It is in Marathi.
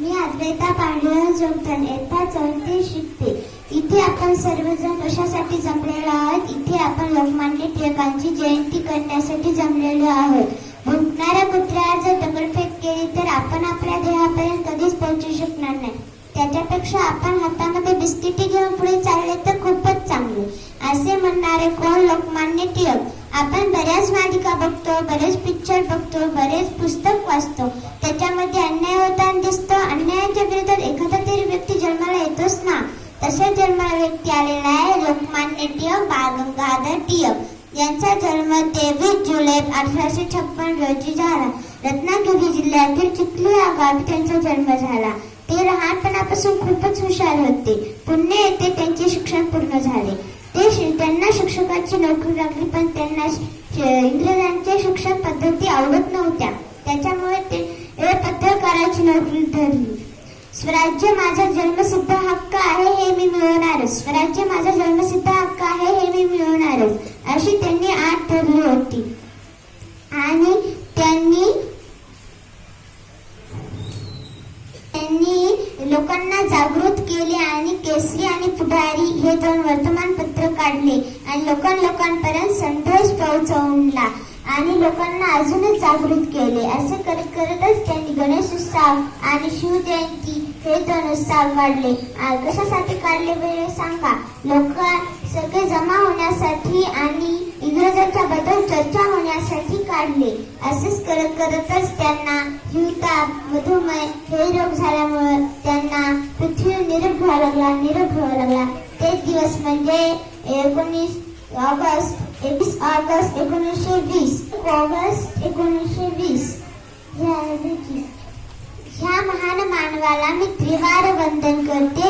मी अद्वैता पांडुरंग जोगदंड इयत्ता 4थी शिकते. इथे आपण सर्वजण कशासाठी जमलेलो आहोत? इथे आपण लोकमान्य टिळकांची जयंती करण्यासाठी जमलेलो आहोत. भुंकणाऱ्या कुत्र्यावर जर दगडफेक केली तर आपण आपल्या ध्येयापर्यंत कधीच पोहोचू शकणार नाही. त्याच्यापेक्षा आपण हातामध्ये बिस्किटी घेऊन पुढे चालले तर खूपच चांगले, असे म्हणणारे कोण? लोकमान्य टिळक. आपण बऱ्याच मालिका बघतो, बरेच पिक्चर बघतो, बरेच पुस्तक वाचतो. त्याच्यामध्ये अन्याय होताना दिसतो. अन्यायाच्या विरोधात एखादा तरी व्यक्ती जन्माला येतोच ना. तसा जन्माला व्यक्ती आलेला आहे लोकमान्य टिळक बाळ गंगाधर टिळक. यांचा जन्म 23 जुलै 1856 रोजी झाला. रत्नागिरी जिल्ह्यातील चिखली या गावी त्यांचा जन्म झाला. ते लहानपणापासून खूपच हुशार होते. पुणे येथे त्यांचे शिक्षण पूर्ण झाले. त्यांना शिक्षकाची नोकरी लागली, पण त्यांना इंग्रजांच्या शिक्षण पद्धती आवडत नव्हत्या. त्याच्यामुळे ते पत्रकाराची नोकरी धरली. स्वराज्य माझा जन्मसिद्ध हक्क आहे, हे मी मिळवणारच. स्वराज्य माझा जन्मसिद्ध हक्क आहे, हे मी मिळवणारच, अशी त्यांनी आट धरली होती. आणि त्यांनी लोकांना जागृत केले आणि केसरी आणि पुढारी हे 2 वर्तमानपत्र काढले आणि लोकांपर्यंत संदेश पोहोचवला आणि लोकांना अजूनच जागृत केले. असे करत करतच त्यांनी गणेश उत्सव आणि शिवजयंती हे 2 उत्सव काढले. कशासाठी काढले वेळ सांगा? लोक सगळे जमा होण्यासाठी आणि इंग्रजांच्या बद्दल चर्चा होण्यासाठी काढले. असेच करत करतच त्यांना हिवताप, मधुमेह हे रोग झाल्यामुळे त्यांना पृथ्वी निरोप व्हावा लागला. ते दिवस म्हणजे 21 ऑगस्ट 1920. ह्या महान मानवाला मी त्रिवार वंदन करते.